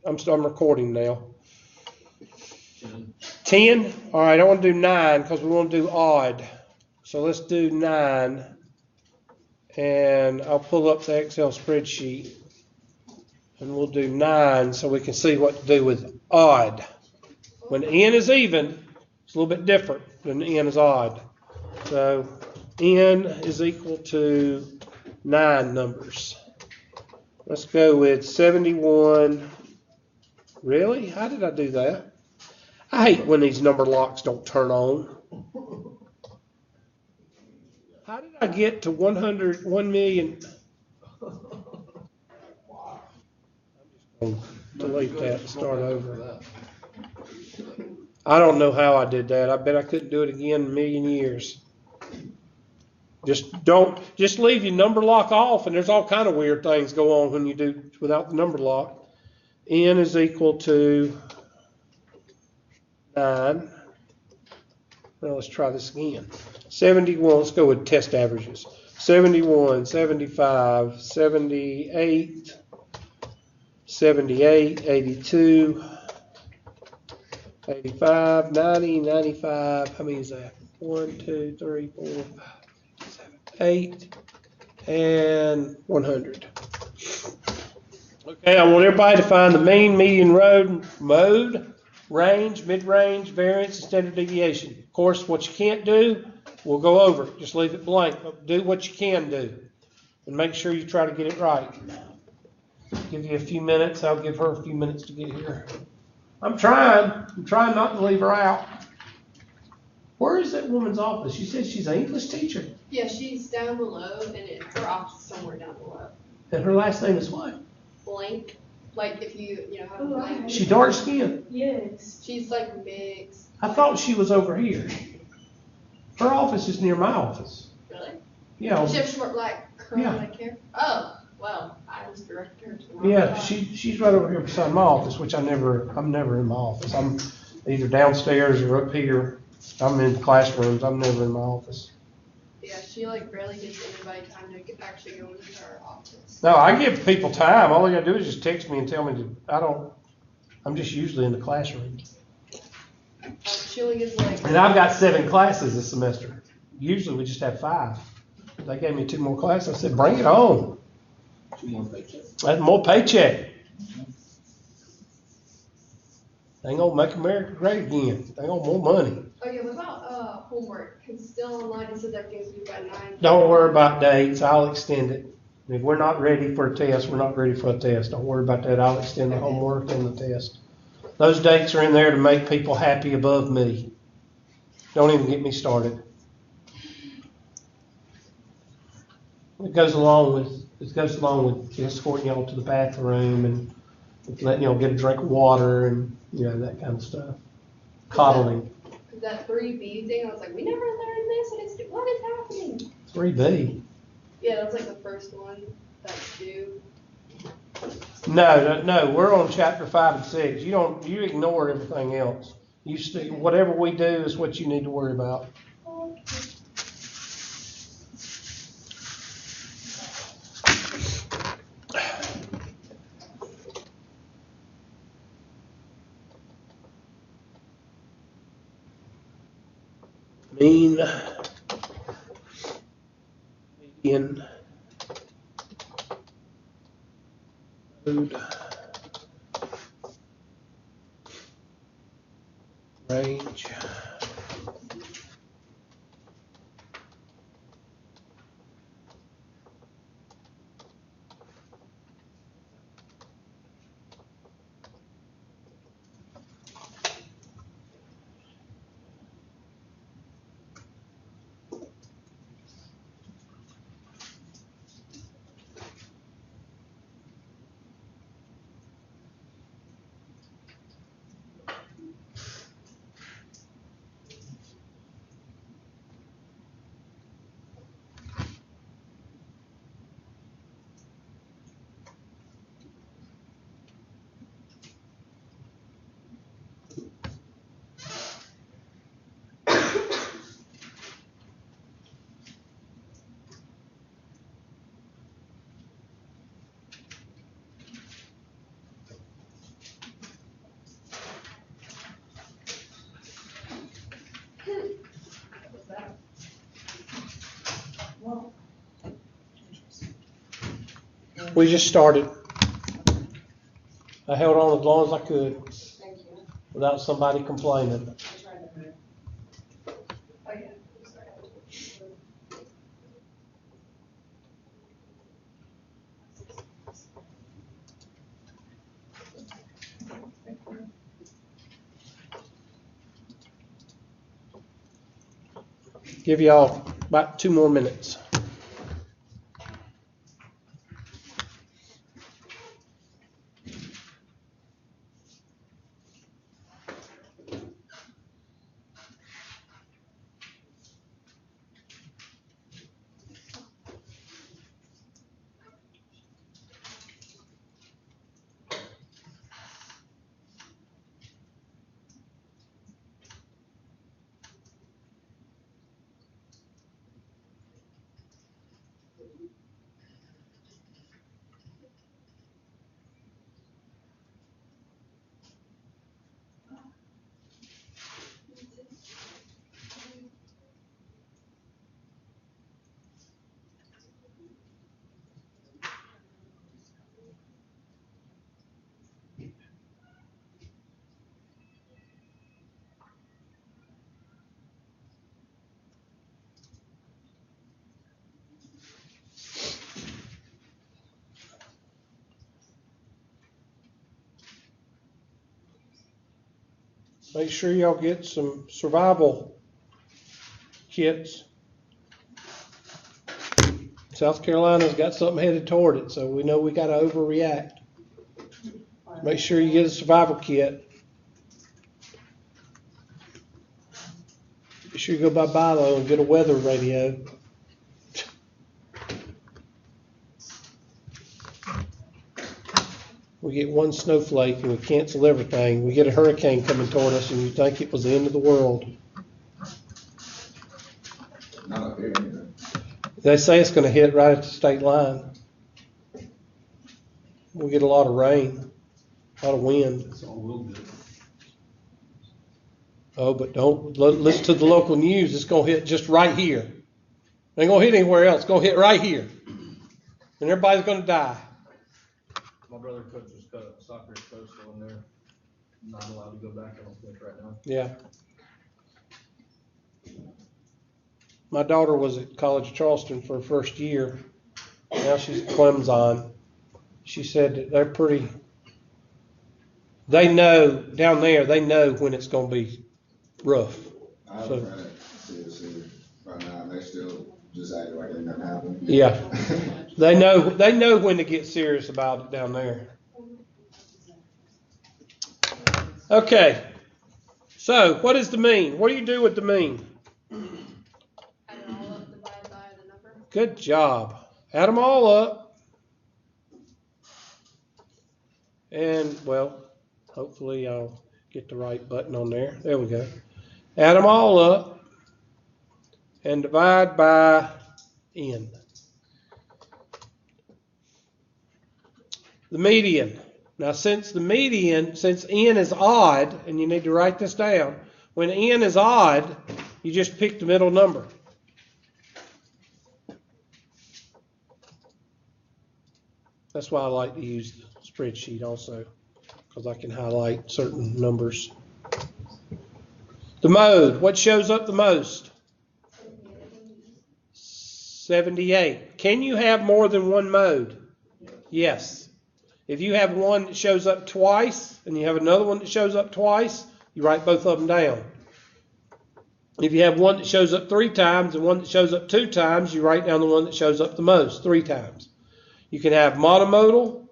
I'm recording now. 10? All right, I want to do 9 because we want to do odd. So let's do 9. And I'll pull up the Excel spreadsheet. And we'll do 9 so we can see what to do with odd. When n is even, it's a little bit different than n is odd. So n is equal to 9 numbers. Let's go with 71. Really? How did I do that? I hate when these number locks don't turn on. How did I get to 100, 1 million? I'm just going to delete that and start over. I don't know how I did that. I bet I couldn't do it again in a million years. Just leave your number lock off, and there's all kind of weird things go on when you do without the number lock. N is equal to 9. Well, let's try this again. 71, let's go with test averages. 71, 75, 78, 78, 82, 85, 90, 95. How many is that? 1, 2, 3, 4, 5, 6, 7, 8, and 100. Okay, I want everybody to find the mean, median, mode, range, mid-range, variance, and standard deviation. Of course, what you can't do, we'll go over it. Just leave it blank. But do what you can do. And make sure you try to get it right. Give you a few minutes. I'll give her a few minutes to get here. I'm trying not to leave her out. Where is that woman's office? She said she's an English teacher. Yeah, she's down below, and her office is somewhere down below. And her last name is what? Blank. Like if you have a blank. She dark skinned? Yes. She's like mixed. I thought she was over here. Her office is near my office. Really? Yeah. She has short black curly hair? Oh, well, I was directing her to my Yeah, she's right over here beside my office, which I'm never in my office. I'm either downstairs or up here. I'm in classrooms. I'm never in my office. Yeah, she like barely gives anybody time to actually go into her office. No, I give people time. All they gotta do is just text me and tell me I'm just usually in the classroom. She only gives like. And I've got 7 classes this semester. Usually we just have 5. They gave me 2 more classes. I said, bring it on. 2 more paychecks. That's more paycheck. They ain't gonna make America great again. They want more money. Okay, what about homework? Because still online it says everything's due by 9. Don't worry about dates. I'll extend it. If we're not ready for a test, we're not ready for a test. Don't worry about that. I'll extend the homework and the test. Those dates are in there to make people happy above me. Don't even get me started. It goes along with escorting y'all to the bathroom and letting y'all get a drink of water and that kind of stuff. Coddling. That 3B thing, I was like, we never learned this, and what is happening? 3B. Yeah, that's like the first one that's due. No, we're on chapter 5 and 6. You ignore everything else. Whatever we do is what you need to worry about. Okay. Mean, median, mode, range, We just started. I held on as long as I could Thank you. without somebody complaining. I tried to. Oh, yeah. Sorry. Give y'all about 2 more minutes. Make sure y'all get some survival kits. South Carolina's got something headed toward it, so we know we got to overreact. Make sure you get a survival kit. Be sure you go by Bilo and get a weather radio. We get one snowflake and we cancel everything. We get a hurricane coming toward us and you think it was the end of the world. Not up here either. They say it's going to hit right at the state line. We get a lot of rain, a lot of wind. It's all real good. Oh, but don't listen to the local news. It's going to hit just right here. It ain't going to hit anywhere else. It's going to hit right here. And everybody's going to die. My brother coaches soccer at Coastal, and they're not allowed to go back, I don't think, right now. Yeah. My daughter was at College of Charleston for her first year. Now she's at Clemson. She said that they're pretty, they know, down there, they know when it's going to be rough. I have a friend at CSC right now, and they still just act like it never happened. Yeah. They know when to get serious about it down there. Okay. So, what is the mean? What do you do with the mean? Add it all up, divide by the number. Good job. Add them all up. And, well, hopefully I'll get the right button on there. There we go. Add them all up and divide by n. The median. Now, since n is odd, and you need to write this down, when n is odd, you just pick the middle number. That's why I like to use the spreadsheet also, because I can highlight certain numbers. The mode, what shows up the most? 78. Can you have more than one mode? Yes. If you have one that shows up twice and you have another one that shows up twice, you write both of them down. If you have one that shows up 3 times and one that shows up 2 times, you write down the one that shows up the most, 3 times. You can have monomodal,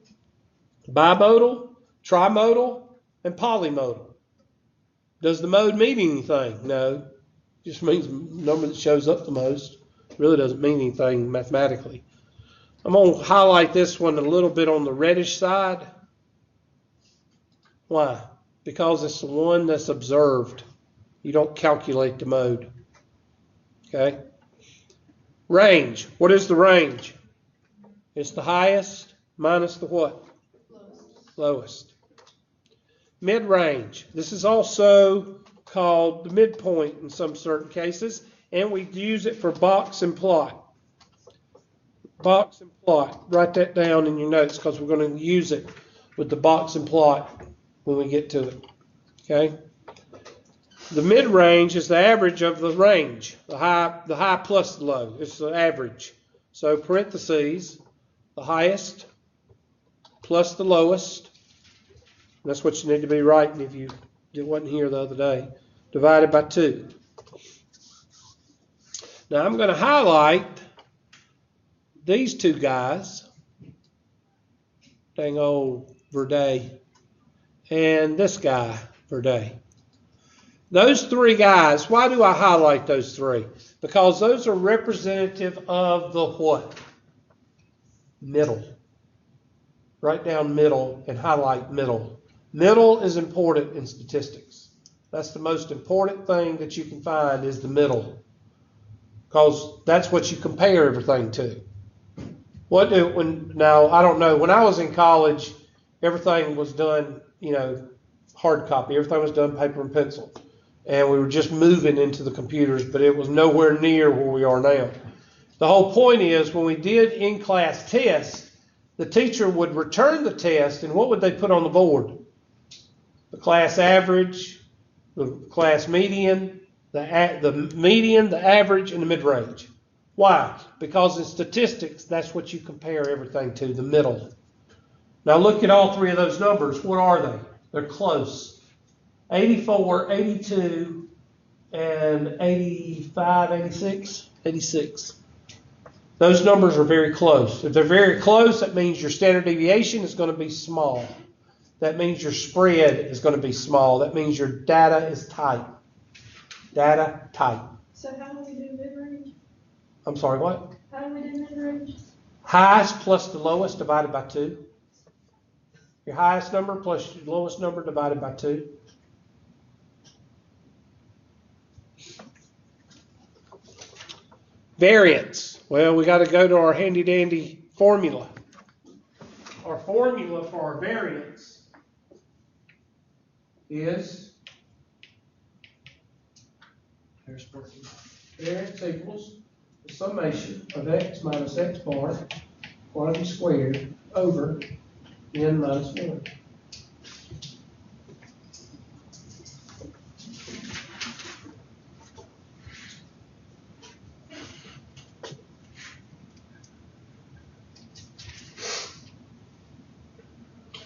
bimodal, trimodal, and polymodal. Does the mode mean anything? No. It just means the number that shows up the most. It really doesn't mean anything mathematically. I'm going to highlight this one a little bit on the reddish side. Why? Because it's the one that's observed. You don't calculate the mode. Okay? Range. What is the range? It's the highest minus the what? Lowest. Mid-range. This is also called the midpoint in some certain cases, and we use it for box and plot. Box and plot. Write that down in your notes because we're going to use it with the box and plot when we get to it. Okay? The mid-range is the average of the range, the high plus the low. It's the average. So parentheses, the highest plus the lowest. That's what you need to be writing if you wasn't here the other day. Divided by 2. Now I'm going to highlight these two guys, dang old Verde, and this guy, Verde. Those three guys, why do I highlight those three? Because those are representative of the what? Middle. Write down middle and highlight middle. Middle is important in statistics. That's the most important thing that you can find is the middle. Because that's what you compare everything to. Now, I don't know, when I was in college, everything was done, hard copy. Everything was done paper and pencil. And we were just moving into the computers, but it was nowhere near where we are now. The whole point is when we did in-class tests, the teacher would return the test, and what would they put on the board? The class average, the class median, the median, the average, and the mid-range. Why? Because in statistics, that's what you compare everything to, the middle. Now look at all three of those numbers. What are they? They're close. 84, 82, and 85, 86, 86. Those numbers are very close. If they're very close, that means your standard deviation is going to be small. That means your spread is going to be small. That means your data is tight. Data tight. So how do we do mid-range? I'm sorry, what? How do we do mid-range? Highest plus the lowest divided by 2. Your highest number plus your lowest number divided by 2. Variance. Well, we got to go to our handy dandy formula. Our formula for our variance is variance equals the summation of x minus x bar quantity squared over n minus 1.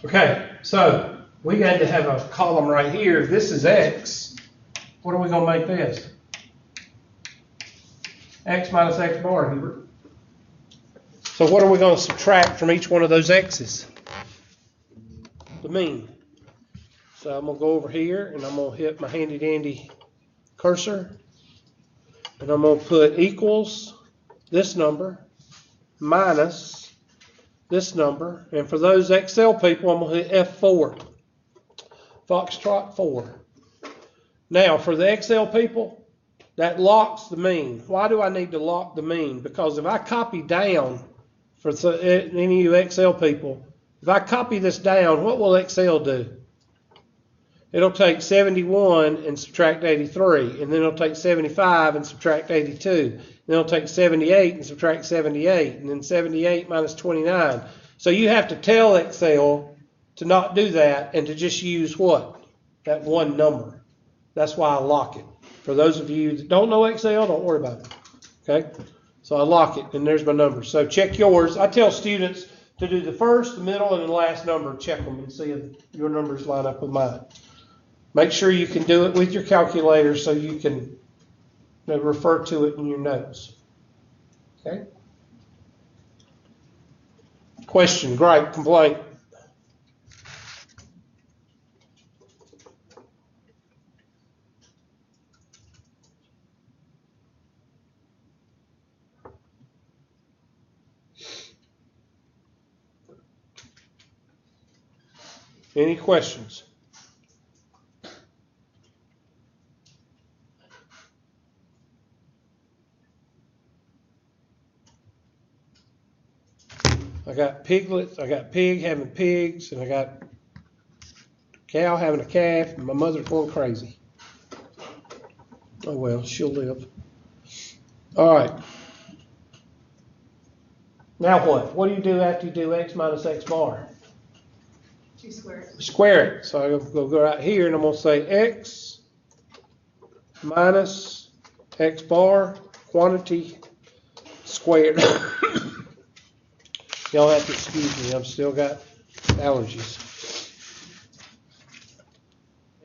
Okay, so we got to have a column right here. This is x. What are we going to make this? X minus x bar, Hubert. So what are we going to subtract from each one of those x's? The mean. So I'm going to go over here and I'm going to hit my handy dandy cursor. And I'm going to put equals this number minus this number, and for those Excel people, I'm going to hit F4, Foxtrot 4. Now, for the Excel people, that locks the mean. Why do I need to lock the mean? Because if I copy down, for any of you Excel people, if I copy this down, what will Excel do? It'll take 71 and subtract 83, and then it'll take 75 and subtract 82. Then it'll take 78 and subtract 78, and then 78 minus 29. So you have to tell Excel to not do that and to just use what? That one number. That's why I lock it. For those of you that don't know Excel, don't worry about it. Okay? So I lock it, and there's my number. So check yours. I tell students to do the first, the middle, and the last number. Check them and see if your numbers line up with mine. Make sure you can do it with your calculator so you can refer to it in your notes. Okay? Question, gripe, complaint. Any questions? I got piglets, I got pig having pigs, and I got cow having a calf, and my mother's going crazy. Oh well, she'll live. All right. Now what? What do you do after you do x minus x bar? You square it. Square it. So I'm going to go right here and I'm going to say x minus x bar quantity squared. Y'all have to excuse me. I've still got allergies.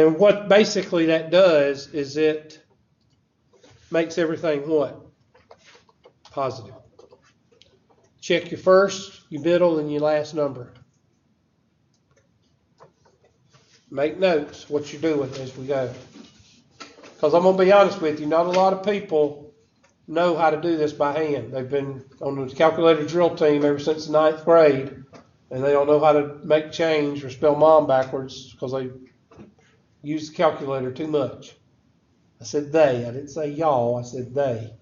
And what basically that does is it makes everything what? Positive. Check your first, your middle, and your last number. Make notes what you're doing as we go. Because I'm going to be honest with you, not a lot of people know how to do this by hand. They've been on the calculator drill team ever since the 9th grade, and they don't know how to make change or spell mom backwards because they use the calculator too much. I said they. I didn't say y'all. I said they.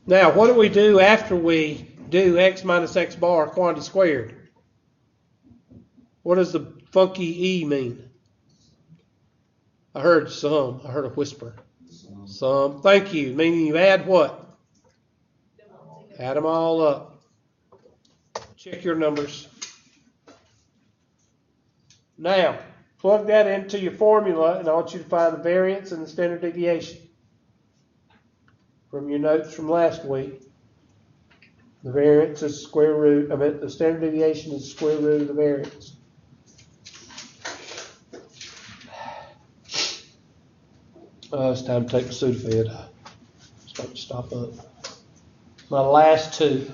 Now, what do we do after we do x minus x bar quantity squared? What does the funky E mean? I heard some. I heard a whisper. Some. Thank you. Meaning you add what? Add them all up. Check your numbers. Now, plug that into your formula, and I want you to find the variance and the standard deviation. From your notes from last week, the variance is square root, the standard deviation is the square root of the variance. It's time to take the Sudafed. Start to stop up. My last two.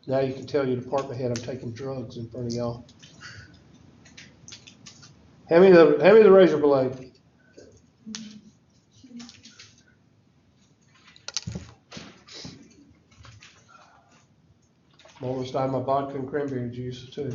Now you can tell your department head I'm taking drugs in front of y'all. Hand me the razor blade. I'm almost out of my vodka and cranberry juice too.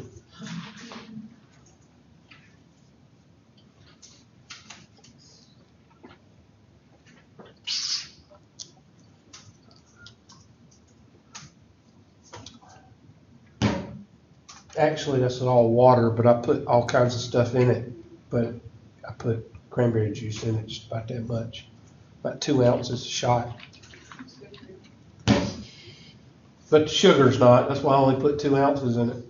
Actually, that's all water, but I put all kinds of stuff in it. But I put cranberry juice in it, just about that much. About 2 ounces a shot. But the sugar's not. That's why I only put 2 ounces in it.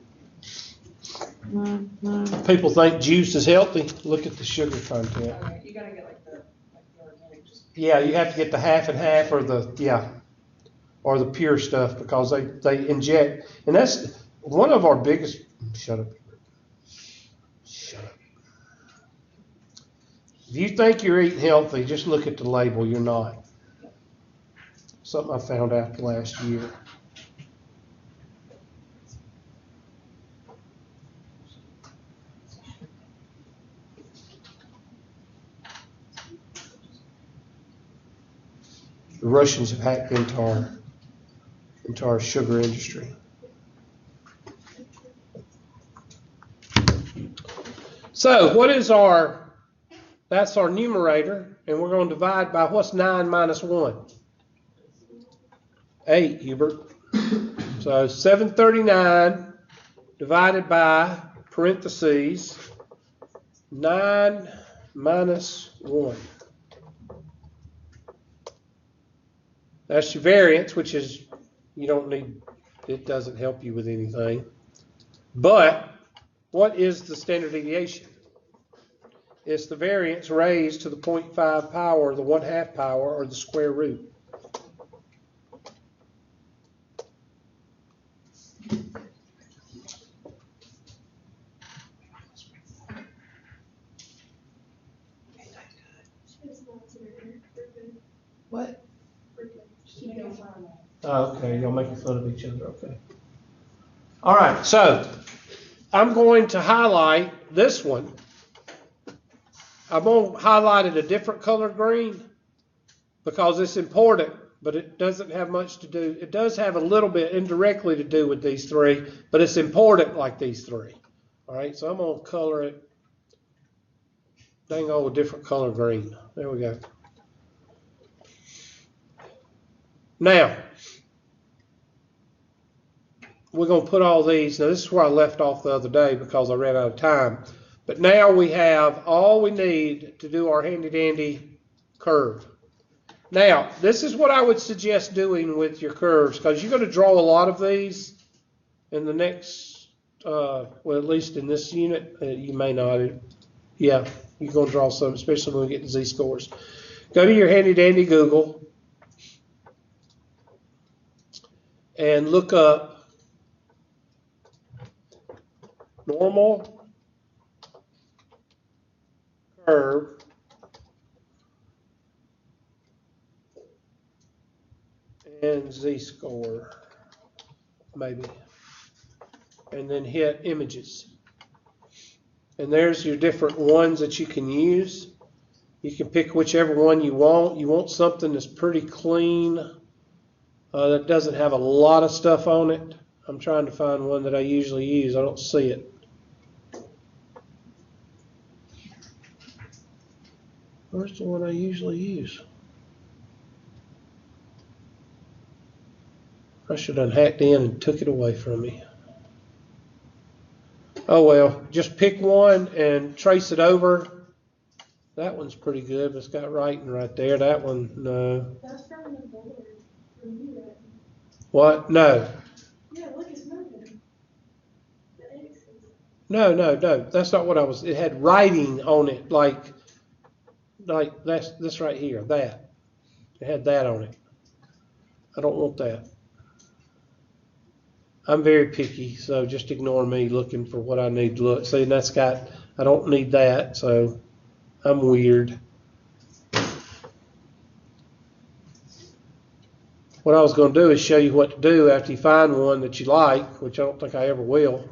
People think juice is healthy. Look at the sugar content. You gotta get like the organic juice. Yeah, you have to get the half and half or the pure stuff because they inject. And that's one of our biggest, shut up. If you think you're eating healthy, just look at the label. You're not. Something I found out last year. The Russians have hacked into our sugar industry. So what is that's our numerator, and we're going to divide by what's 9 minus 1? 8, Hubert. So 739 divided by parentheses 9 minus 1. That's your variance, which is, it doesn't help you with anything. But what is the standard deviation? It's the variance raised to the 0.5 power, the 1/2 power, or the square root. What? Oh, okay, y'all making fun of each other, okay. All right, so I'm going to highlight this one. I'm going to highlight it a different color green because it's important, but it doesn't have much to do. It does have a little bit indirectly to do with these three, but it's important like these three. All right, so I'm going to color it, dang old, a different color green. There we go. Now, we're going to put all these. Now, this is where I left off the other day because I ran out of time. But now we have all we need to do our handy dandy curve. Now, this is what I would suggest doing with your curves, because you're going to draw a lot of these in the next, well, at least in this unit. You may not. Yeah, you're going to draw some, especially when we get to z-scores. Go to your handy dandy Google and look up normal curve and z-score, maybe, and then hit images. And there's your different ones that you can use. You can pick whichever one you want. You want something that's pretty clean, that doesn't have a lot of stuff on it. I'm trying to find one that I usually use. I don't see it. Where's the one I usually use? I should have hacked in and took it away from me. Oh well, just pick one and trace it over. That one's pretty good, but it's got writing right there. That one, no. That's from the board. Review it. What? No. Yeah, look, it's moving. The X is. No. That's not what I was. It had writing on it, like that's this right here. That. It had that on it. I don't want that. I'm very picky, so just ignore me looking for what I need to look. See, and that's got, I don't need that, so I'm weird. What I was going to do is show you what to do after you find one that you like, which I don't think I ever will.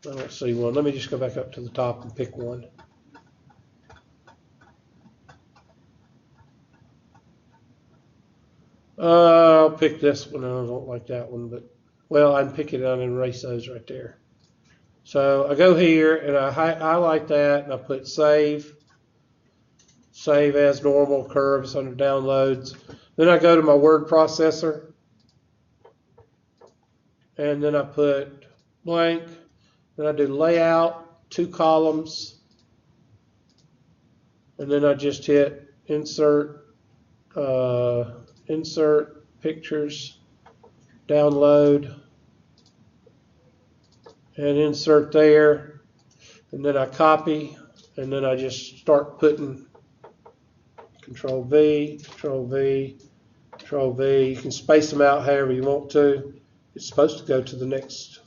I don't see one. Let me just go back up to the top and pick one. I'll pick this one. I don't like that one, but, well, I can pick it out and erase those right there. So I go here and I highlight that and I put save as normal curves under downloads. Then I go to my word processor and then I put blank. Then I do layout, 2 columns, and then I just hit insert pictures, download, and insert there, and then I copy, and then I just start putting Control V, Control V, Control V. You can space them out however you want to. It's supposed to go to the next.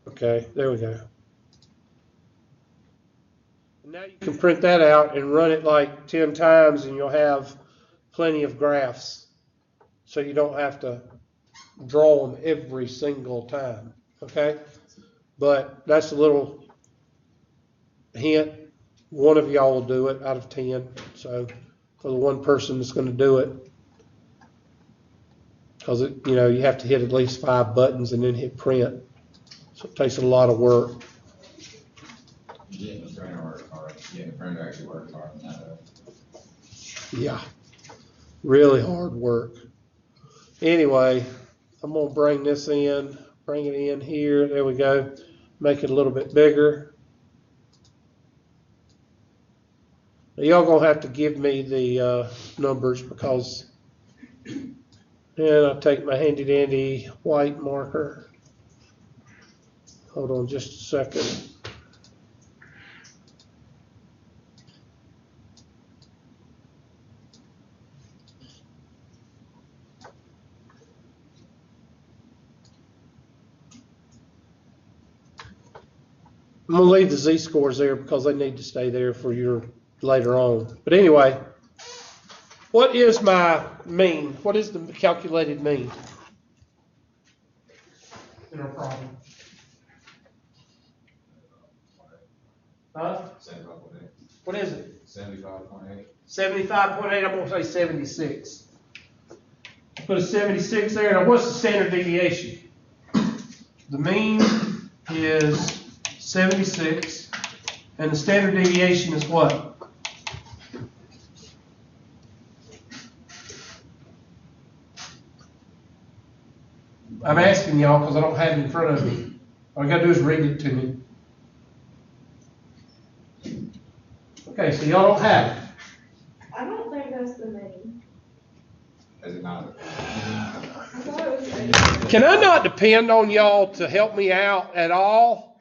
Okay, there we go. And now you can print that out and run it like 10 times and you'll have plenty of graphs. So you don't have to draw them every single time, okay? But that's a little hint. One of y'all will do it out of 10. So for the one person that's going to do it, because you know you have to hit at least 5 buttons and then hit print. So it takes a lot of work. Getting the printer works hard. Getting the printer actually works hard than that. Yeah, really hard work. Anyway, I'm going to bring this in, bring it in here. There we go. Make it a little bit bigger. Now, y'all going to have to give me the numbers because, and I'll take my handy dandy white marker. Hold on just a second. I'm going to leave the z-scores there because they need to stay there for your later on. But anyway, what is my mean? What is the calculated mean in our problem? Huh? 75.8. What is it? 75.8. 75.8. I'm going to say 76. Put a 76 there. Now, what's the standard deviation? The mean is 76, and the standard deviation is what? I'm asking y'all because I don't have it in front of me. All you gotta do is read it to me. Okay, so y'all don't have it. I don't think that's the name. Is it not? I thought it was the Can I not depend on y'all to help me out at all?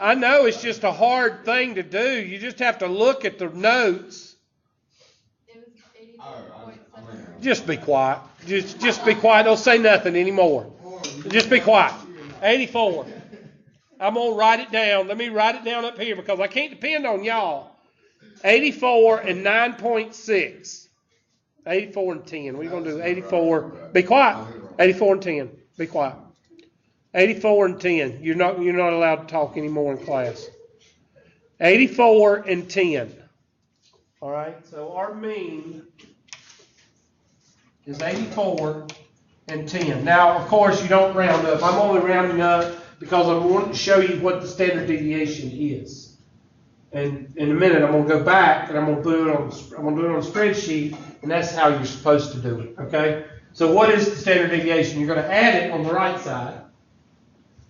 I know it's just a hard thing to do. You just have to look at the notes. It was 84.7. Just be quiet. Just be quiet. Don't say nothing anymore. Just be quiet. 84. I'm going to write it down. Let me write it down up here because I can't depend on y'all. 84 and 9.6. 84 and 10. We're going to do 84. Be quiet. 84 and 10. Be quiet. 84 and 10. You're not allowed to talk anymore in class. 84 and 10. All right. So our mean is 84 and 10. Now, of course, you don't round up. I'm only rounding up because I want to show you what the standard deviation is. And in a minute, I'm going to go back and I'm going to do it on a spreadsheet, and that's how you're supposed to do it. Okay. So what is the standard deviation? You're going to add it on the right side.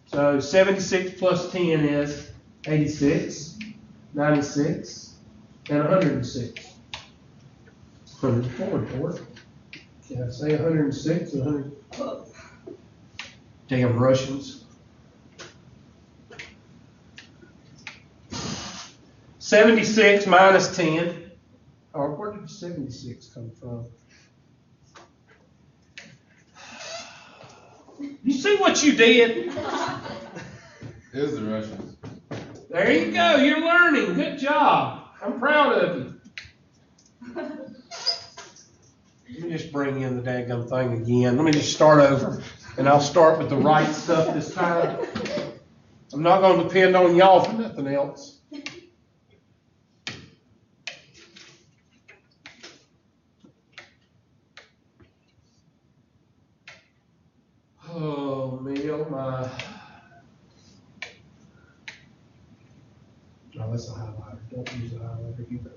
So 76 plus 10 is 86, 96, and 106. 104. Can I say 106 or 100? Damn Russians. 76 minus 10. Or where did 76 come from? You see what you did? It was the Russians. There you go. You're learning. Good job. I'm proud of you. Let me just bring in the daggum thing again. Let me just start over. And I'll start with the right stuff this time. I'm not going to depend on y'all for nothing else. Oh, me, oh my. No, that's a highlighter. Don't use a highlighter either.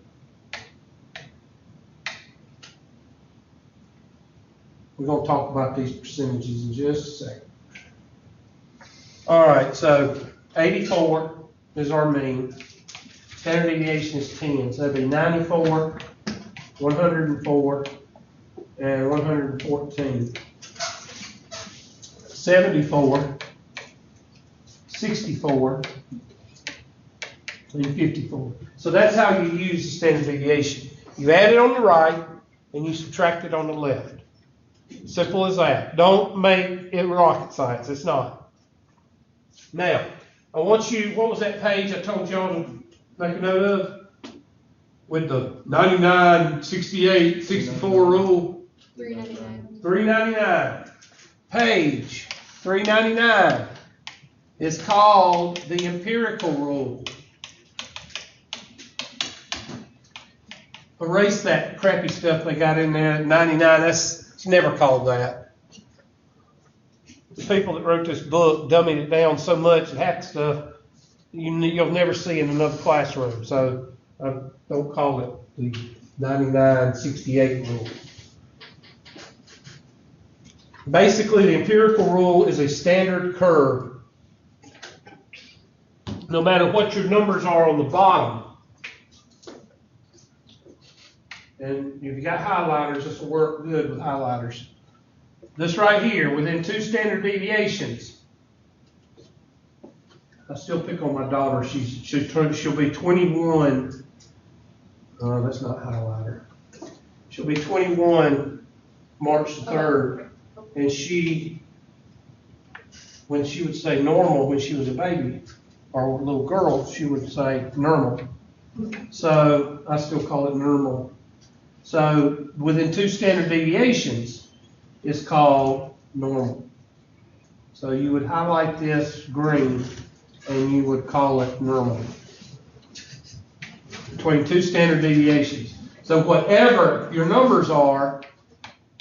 We're going to talk about these percentages in just a second. All right, so 84 is our mean. Standard deviation is 10. So that'd be 94, 104, and 114. 74, 64, and 54. So that's how you use the standard deviation. You add it on the right, and you subtract it on the left. Simple as that. Don't make it rocket science. It's not. Now, I want you, what was that page I told y'all to make a note of? With the 99, 68, 64 rule? 399. 399. Page 399 is called the empirical rule. Erase that crappy stuff they got in there at 99. It's never called that. The people that wrote this book dummied it down so much that half the stuff you'll never see in another classroom. So don't call it the 99-68 rule. Basically, the empirical rule is a standard curve. No matter what your numbers are on the bottom, and if you got highlighters, this will work good with highlighters. This right here, within 2 standard deviations, I still pick on my daughter. She'll be 21. Oh, that's not highlighter. She'll be 21 March the 3rd. And when she would say normal when she was a baby or a little girl, she would say normal. So I still call it normal. So within 2 standard deviations, it's called normal. So you would highlight this green and you would call it normal. Between 2 standard deviations. So whatever your numbers are,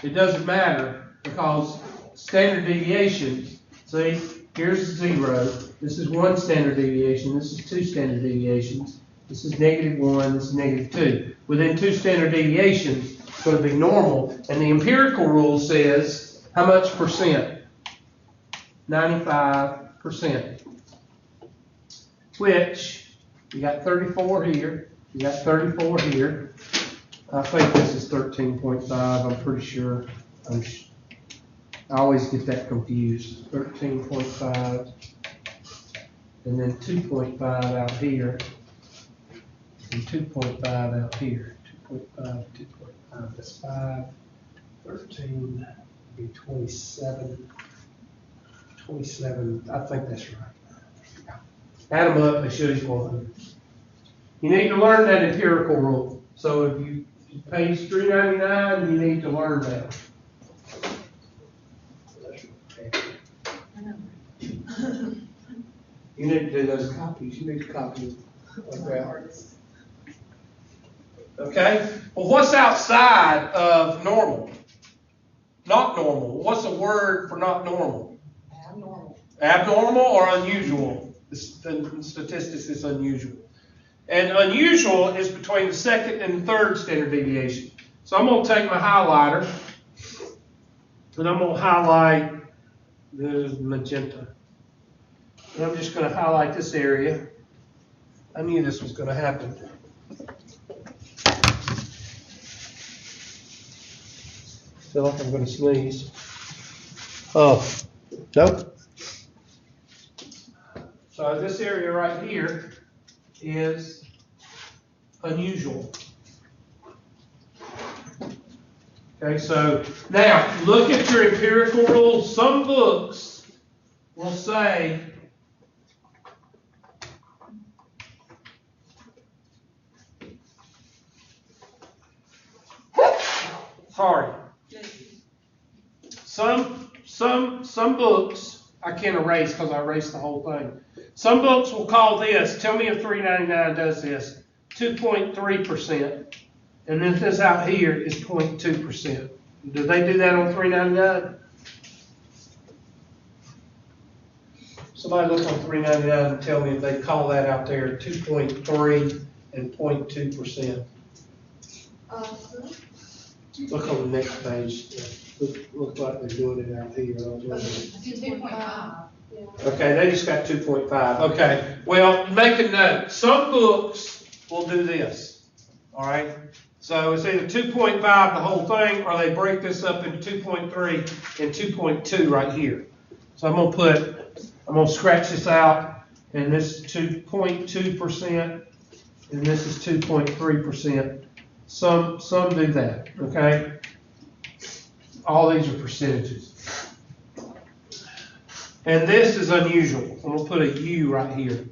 it doesn't matter. Because standard deviations, see, here's 0. This is 1 standard deviation. This is 2 standard deviations. This is -1. This is -2. Within 2 standard deviations, it's going to be normal. And the empirical rule says how much percent? 95%. Which, you got 34 here, you got 34 here. I think this is 13.5, I'm pretty sure. I always get that confused. 13.5, and then 2.5 out here, and 2.5 out here. 2.5, 2.5, that's 5, 13, be 27, 27, I think that's right. Add them up, they should equal 100. You need to learn that empirical rule. So if you page $3.99, you need to learn that. You need to do those copies. You need to copy them like that. Okay? Well, what's outside of normal? Not normal. What's a word for not normal? Abnormal. Abnormal or unusual? The statistics is unusual. And unusual is between the second and the third standard deviation. So I'm going to take my highlighter and I'm going to highlight the magenta. And I'm just going to highlight this area. I knew this was going to happen. Feel like I'm going to sneeze. Oh, nope. So this area right here is unusual. Okay, so now look at your empirical rules. Some books will say sorry. Some books I can't erase because I erased the whole thing. Some books will call this, tell me if $3.99 does this, 2.3%. And then this out here is 0.2%. Do they do that on $3.99? Somebody look on $3.99 and tell me if they call that out there 2.3 and 0.2%. Look on the next page. Look like they're doing it out here. 2.5. Okay, they just got 2.5. Okay, well, make a note. Some books will do this. All right, so it's either 2.5 the whole thing, or they break this up into 2.3 and 2.2 right here. So I'm gonna scratch this out, and this is 2.2%, and this is 2.3%. Some do that. Okay. All these are percentages. And this is unusual. I'm going to put a U right here.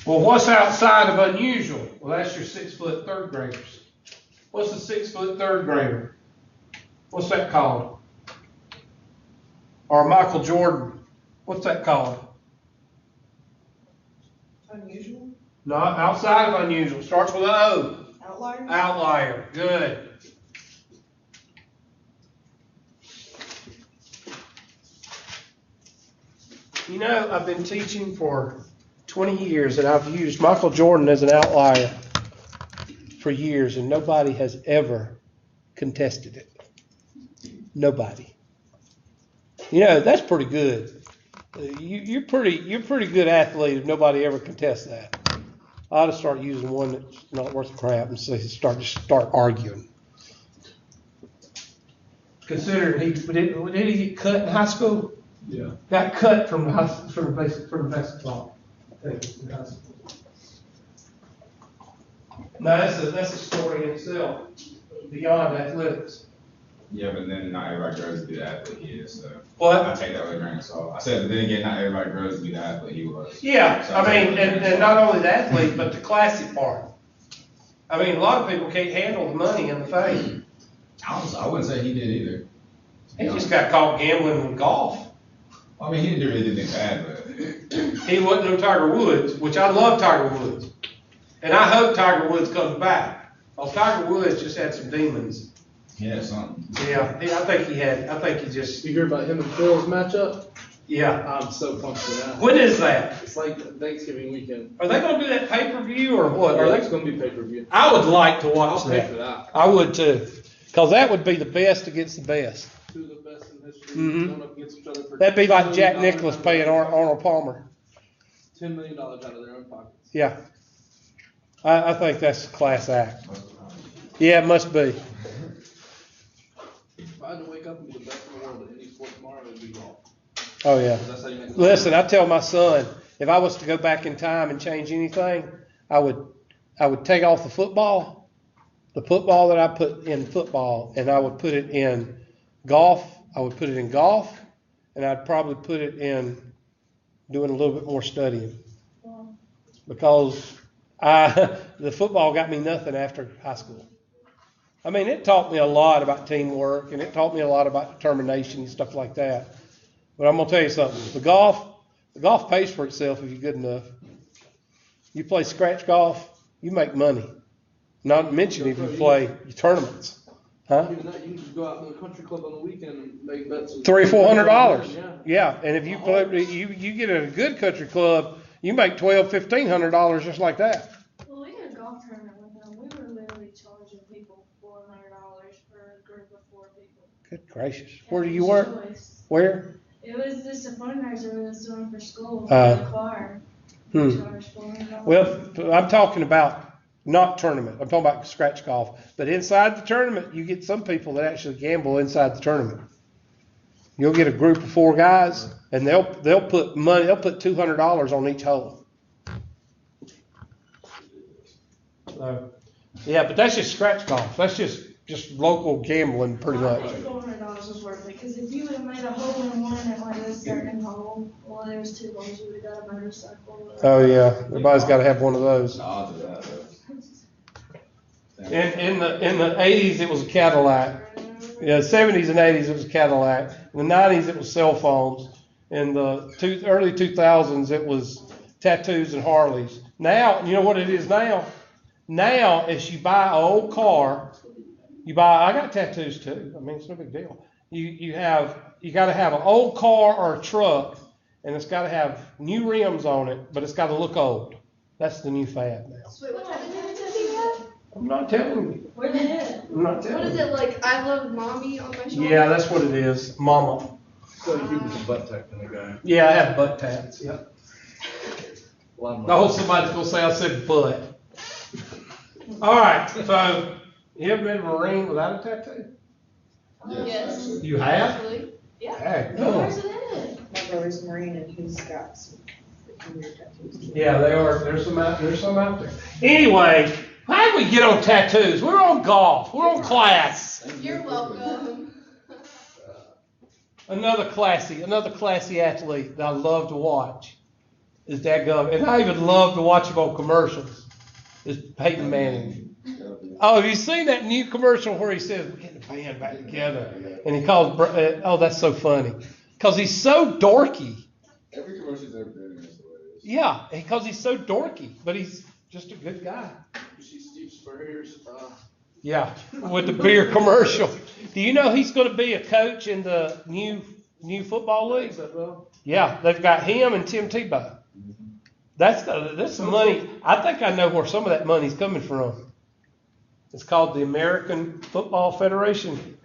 Well, what's outside of unusual? Well, that's your 6-foot third graders. What's a 6-foot third grader? What's that called? Or Michael Jordan. What's that called? Unusual. Not outside of unusual. Starts with an O. Outlier. Outlier. Good. You know, I've been teaching for 20 years, and I've used Michael Jordan as an outlier for years, and nobody has ever contested it. Nobody. You know, that's pretty good. You're pretty good athlete if nobody ever contests that. I ought to start using one that's not worth a crap and start arguing. Considering did he get cut in high school? Yeah. Got cut from the basketball. No, that's a story in itself, beyond athletics. Yeah, but then not everybody grows to be the athlete he is, so. What? I take that with a grain of salt. I said, but then again, not everybody grows to be the athlete he was. Yeah, So I take mean, that with a grain of and salt. not only the athlete, but the classic part. I mean, a lot of people can't handle the money and the fame. I wouldn't say he did either. He just got caught gambling with golf. I mean, he didn't do anything bad, but. He wasn't no Tiger Woods, which I love Tiger Woods. And I hope Tiger Woods comes back. Well, Tiger Woods just had some demons. Yeah, something. Yeah, I think he just, You hear about him and Phil's matchup? yeah. I'm so pumped for that. When is that? It's like Thanksgiving weekend. Are they gonna do that pay-per-view or what? Are It's they? going to be pay-per-view. I would like to I'll watch pay that. for that. I would too. Cause that would be the best against the best. Who's the best in in history, Mhm. going up against each other for. That'd be like $10 Jack million Nicklaus out of paying their own pockets. Arnold Palmer. $10 million out of their own pockets. Yeah. I think that's a class act. Yeah, it must be. If I had to wake up and be the best in the world at any sport tomorrow, it would be golf. Oh, yeah. 'Cause that's how you make Listen, I tell my son, if I was to go back in time and change anything, I would take off the football that I put in football, and I would put it in golf. I would put it in golf, and I'd probably put it in doing a little bit more studying. Because the football got me nothing after high school. I mean, it taught me a lot about teamwork, and it taught me a lot about determination and stuff like that. But I'm gonna tell you something: the golf pays for itself if you're good enough. You play scratch golf, you make money. Not to mention if you play tournaments, huh? Even that, you can just go out to the country club on the weekend and make bets. $300-400. Yeah. Yeah, and if you play, you get at a good country club, you make $1,200-1,500 just like that. Well, we did a golf tournament with them. We were literally charging people $400 for a group of 4 people. Good gracious, where do you work? Choice. Where? It was just a fundraiser we was doing for school, for Uh, the choir. hmm. We charged $400. Well, I'm talking about not tournament. I'm talking about scratch golf. But inside the tournament, you get some people that actually gamble inside the tournament. You'll get a group of 4 guys, and they'll put money. They'll put $200 on each hole. So, yeah, but that's just scratch golf. That's just local gambling, pretty much. I think $400 was worth it, because if you would have made a hole in one at like a certain hole, well, there was 2 holes, you would have got a motorcycle. Oh yeah, everybody's got to have one of those. The odds of that, though. In the 80s, it was a Cadillac. Yeah, 70s and 80s, it was a Cadillac. In the 90s, it was cell phones. In the early 2000s, it was tattoos and Harleys. Now, you know what it is now? Now, if you buy an old car, I got tattoos too. I mean, it's no big deal. You got to have an old car or a truck, and it's got to have new rims on it, but it's got to look old. That's the new fad now. Wait, what type of tattoo do you have? I'm not telling you. Where they at? I'm not What telling is you. it, like, I love mommy on my shoulder? Yeah, that's what it is, Mama. So Hubert's a butt tech kind of guy. Yeah, I have butt tats. Yep. Oh, somebody's gonna say I said butt. All right, so you ever been a Marine without a tattoo? Yes. Actually. You have? Actually, yeah. Heck, Where's no. it at? My brother's Marine and he's got some weird tattoos. Yeah, they are. There's some out there. Anyway, how did we get on tattoos? We're on golf. We're on class. You're welcome. Another classy athlete that I love to watch is dadgum, and I even love to watch him on commercials. Is Peyton Manning. Oh, have you seen that new commercial where he says, "We're getting the band back together," and he calls, oh, that's so funny, because he's so dorky. Every commercial's ever been, that's the way it is. Yeah, because he's so dorky, but he's just a good guy. You see Steve Spurrier's, Yeah, with the beer commercial. Do you know he's going to be a coach in the new football league? Yeah, they've got him and Tim Tebow. That's some money. I think I know where some of that money's coming from. It's called the American Football Federation.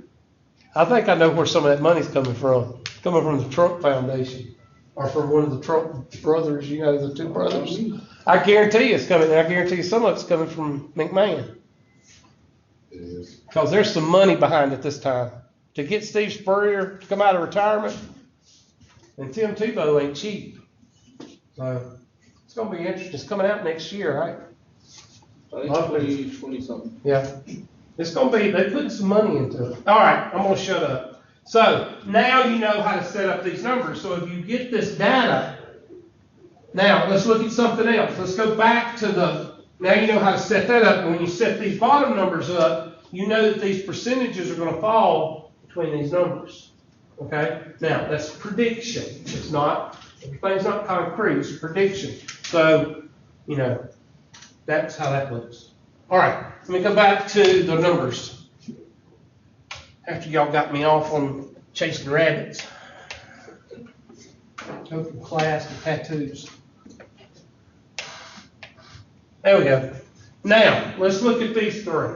I think I know where some of that money's coming from. It's coming from the Trump Foundation, or from one of the Trump brothers. You know, the 2 brothers. I guarantee you it's coming. I guarantee you some of it's coming from McMahon. It is. Because there's some money behind it this time. To get Steve Spurrier to come out of retirement, and Tim Tebow ain't cheap. So it's going to be interesting. It's coming out next year, right? I think 20 something. Yeah. It's going to be, they're putting some money into it. All right, I'm going to shut up. So now you know how to set up these numbers. So if you get this data, now let's look at something else. Let's go back to now you know how to set that up. And when you set these bottom numbers up, you know that these percentages are going to fall between these numbers. Okay? Now, that's prediction. It's not, everything's not concrete, it's prediction. So, you know, that's how that looks. All right, let me go back to the numbers. After y'all got me off on chasing rabbits. Go from class to tattoos. There we go. Now, let's look at these 3.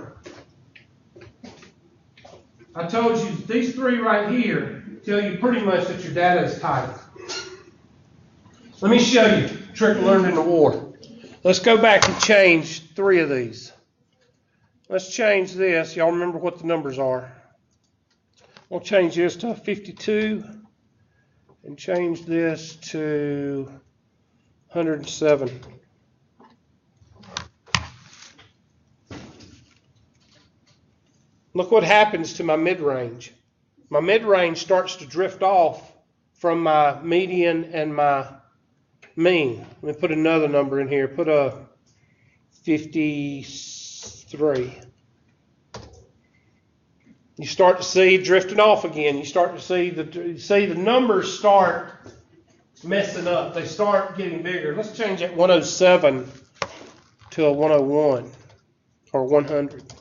I told you these 3 right here tell you pretty much that your data is tight. Let me show you a trick learned in the war. Let's go back and change 3 of these. Let's change this. Y'all remember what the numbers are. We'll change this to 52 and change this to 107. Look what happens to my mid-range. My mid-range starts to drift off from my median and my mean. Let me put another number in here. Put a 53. You start to see it drifting off again. You start to see the numbers start messing up. They start getting bigger. Let's change that 107 to a 101 or 100.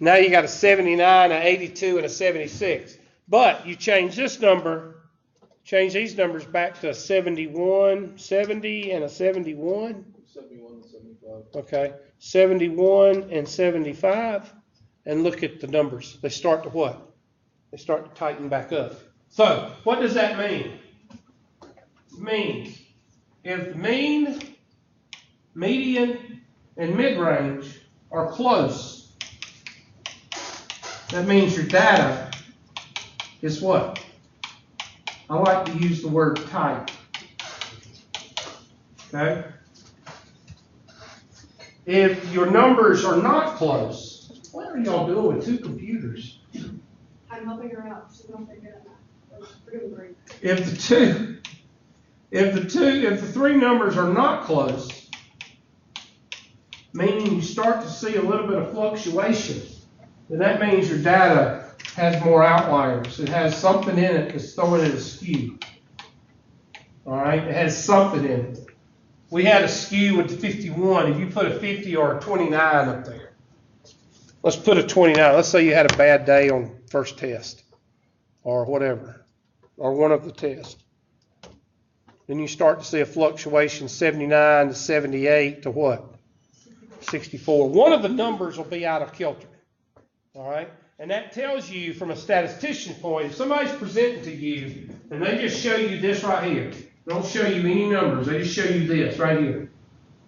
Now you got a 79, an 82, and a 76. But you change this number, change these numbers back to a 71, 70, and a 71. 71 and 75. Okay, 71 and 75. And look at the numbers. They start to what? They start to tighten back up. So what does that mean? It means if the mean, median, and mid-range are close, that means your data is what? I like to use the word tight. Okay? If your numbers are not close, what are y'all doing with 2 computers? I'm helping her out. She's not very good at that. We're doing great. If the 3 numbers are not close, meaning you start to see a little bit of fluctuation, then that means your data has more outliers. It has something in it that's throwing it askew. All right, it has something in it. We had a skew with the 51. If you put a 50 or a 29 up there, let's put a 29. Let's say you had a bad day on first test or whatever, or one of the tests. Then you start to see a fluctuation, 79 to 78 to what? 64. One of the numbers will be out of kilter. All right? And that tells you from a statistician point, if somebody's presenting to you and they just show you this right here, they don't show you any numbers, they just show you this right here.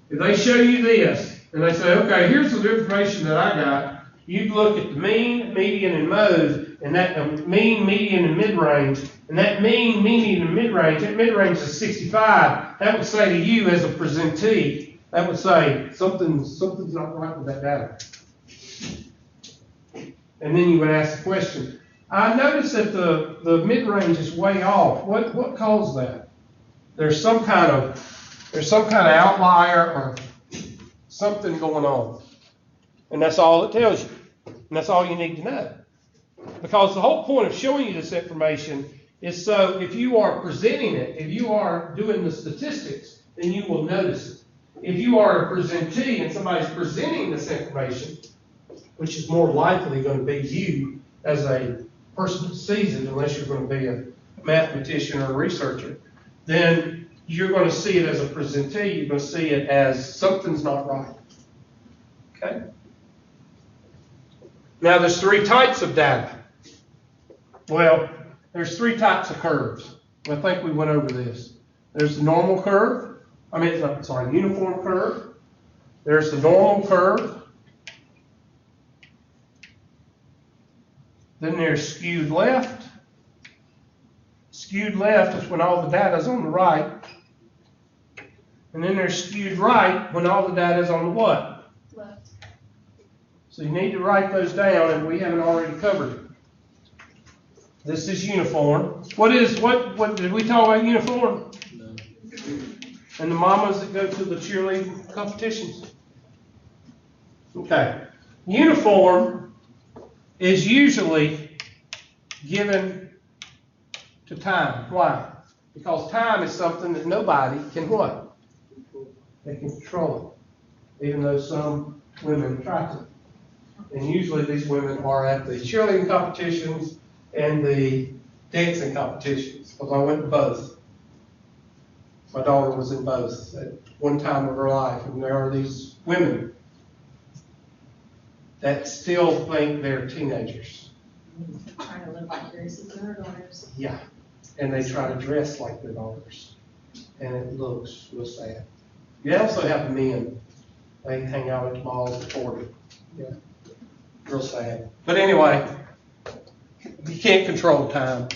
If they show you this and they say, okay, here's the information that I got, you look at the mean, median, and mode, and that mean, median, and mid-range, and that mean, median, and mid-range, that mid-range is 65. That would say to you as a presentee, that would say something's not right with that data. And then you would ask the question, I noticed that the mid-range is way off. What caused that? There's some kind of outlier or something going on. And that's all it tells you. And that's all you need to know. Because the whole point of showing you this information is so if you are presenting it, if you are doing the statistics, then you will notice it. If you are a presentee and somebody's presenting this information, which is more likely going to be you as a person that sees it, unless you're going to be a mathematician or a researcher, then you're going to see it as a presentee. You're going to see it as something's not right. Okay? Now, there's 3 types of data. Well, there's 3 types of curves. I think we went over this. There's the normal curve. Uniform curve. There's the normal curve. Then there's skewed left. Skewed left is when all the data is on the right. And then there's skewed right when all the data is on the what? Left. So you need to write those down, and we haven't already covered it. This is uniform. What did we talk about uniform? No. And the mamas that go to the cheerleading competitions? Okay. Uniform is usually given to time. Why? Because time is something that nobody can what? They can control it. Even though some women try to. And usually these women are at the cheerleading competitions and the dancing competitions, because I went to both. My daughter was in both at one time of her life, and there are these women that still think they're teenagers. Trying to live vicariously through their daughters. Yeah, and they try to dress like their daughters, and it looks real sad. You also have men. They hang out at the malls at 40. Yeah, real sad. But anyway, you can't control time.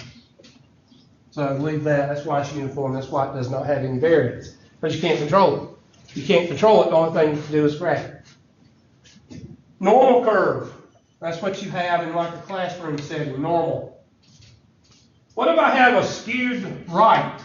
So leave that. That's why it's uniform. That's why it does not have any variance. Because you can't control it. You can't control it. The only thing you can do is graph it. Normal curve. That's what you have in like a classroom setting. Normal. What if I have a skewed right?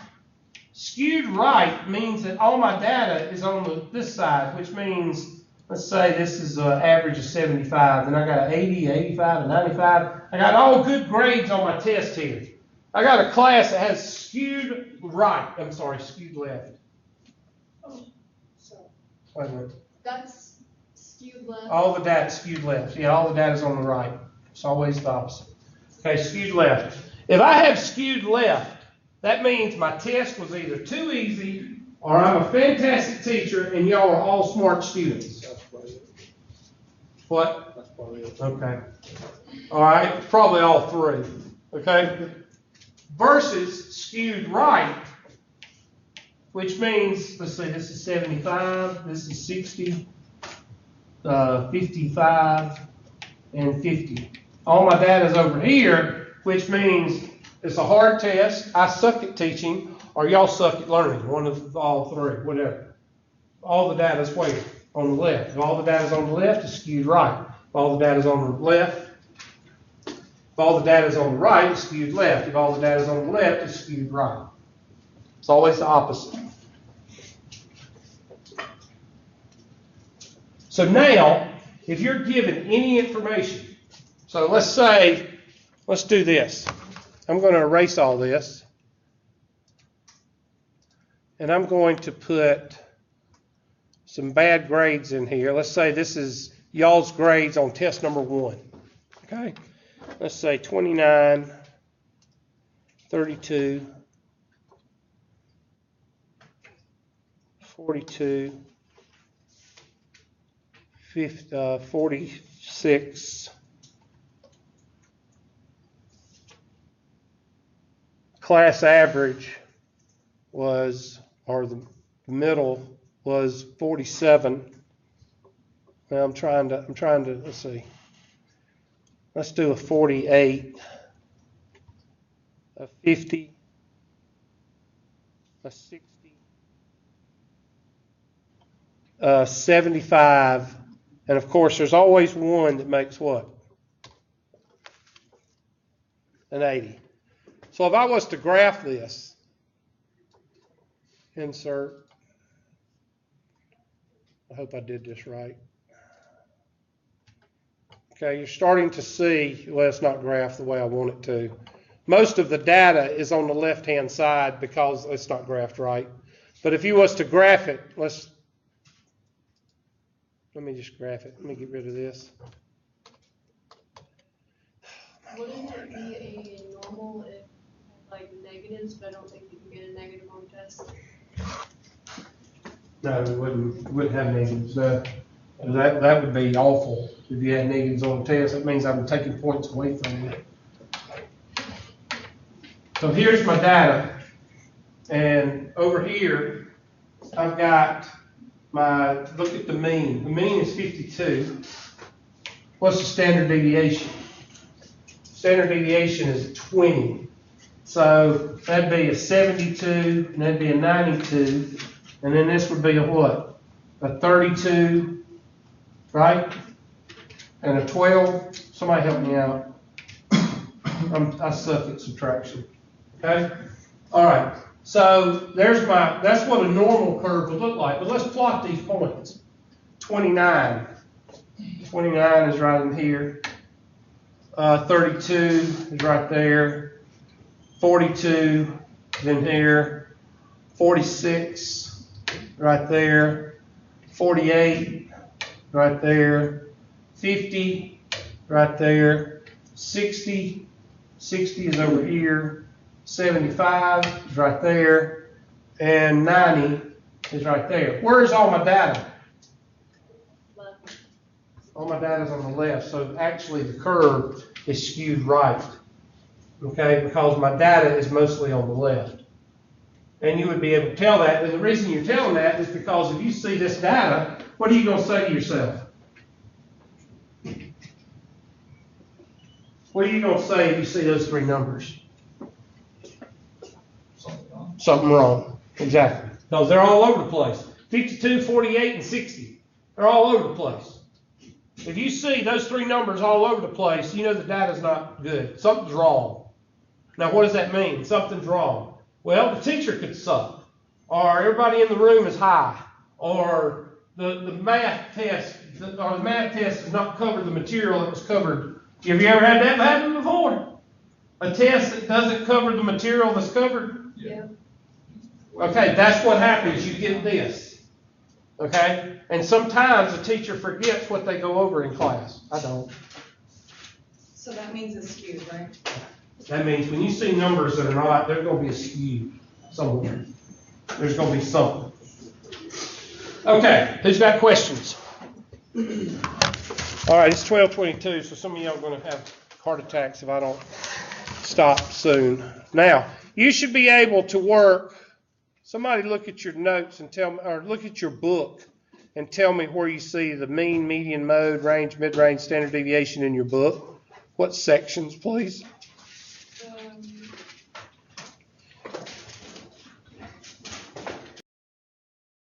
Skewed right means that all my data is on this side, which means, let's say this is an average of 75, then I got an 80, 85, and 95. I got all good grades on my test here. I got a class that has skewed skewed left. So Wait a minute. that's skewed left. All the data skewed left. Yeah, all the data's on the right. It's always the opposite. Okay, skewed left. If I have skewed left, that means my test was either too easy or I'm a fantastic teacher and y'all are all smart students. That's probably it. What? That's probably it. Okay. All right, probably all three. Okay? Versus skewed right, which means, let's see, this is 75, this is 60, 55, and 50. All my data is over here, which means it's a hard test. I suck at teaching, or y'all suck at learning. One of all three, whatever. All the data is where? On the left. If all the data is on the left, it's skewed right. If all the data is on the left, if all the data is on the right, it's skewed left. If all the data is on the left, it's skewed right. It's always the opposite. So now, if you're given any information, so let's do this. I'm going to erase all this. And I'm going to put some bad grades in here. Let's say this is y'all's grades on test number 1. Okay? Let's say 29, 32, 42, 50, 46. Class average was, or the middle was 47. Now I'm trying to, let's see. Let's do a 48, a 50, a 60, 75, and of course there's always one that makes what? An 80. So if I was to graph this, insert, I hope I did this right. Okay, you're starting to see, well, it's not graphed the way I want it to. Most of the data is on the left-hand side because it's not graphed right. But if you was to graph it, let me just graph it. Let me get rid of this. Wouldn't it be a normal if like negatives, but I don't think you can get a negative on test? No, we wouldn't have negatives. That would be awful if you had negatives on the test. That means I'm taking points away from you. So here's my data. And over here, I've got look at the mean. The mean is 52. What's the standard deviation? Standard deviation is 20. So that'd be a 72, and that'd be a 92. And then this would be a what? A 32. Right? And a 12. Somebody help me out. I suck at subtraction. Okay? All right. So that's what a normal curve would look like. But let's plot these points. 29. 29 is right in here. 32 is right there. 42 is in here. 46 right there. 48 right there, 50 right there, 60 is over here, 75 is right there, and 90 is right there. Where's all my data? Left. All my data is on the left, so actually the curve is skewed right. Okay, because my data is mostly on the left. And you would be able to tell that, and the reason you're telling that is because if you see this data, what are you going to say to yourself? What are you going to say if you see those three numbers? Something wrong. Exactly. Because they're all over the place. 52, 48, and 60. They're all over the place. If you see those three numbers all over the place, you know the data's not good. Something's wrong. Now, what does that mean? Something's wrong. Well, the teacher could suck. Or everybody in the room is high. Or the math test, does not cover the material that was covered. Have you ever had that happen before? A test that doesn't cover the material that's covered? Yeah. Okay, that's what happens. You get this. Okay? And sometimes the teacher forgets what they go over in class. I don't. So that means it's skewed, right? That means when you see numbers that are not, there's going to be a skew somewhere. There's going to be something. Okay, who's got questions? All right, it's 12:22, so some of y'all are going to have heart attacks if I don't stop soon. Now, you should be able to work. Somebody look at your notes and tell me, or look at your book and tell me where you see the mean, median, mode, range, mid-range, standard deviation in your book. What sections, please?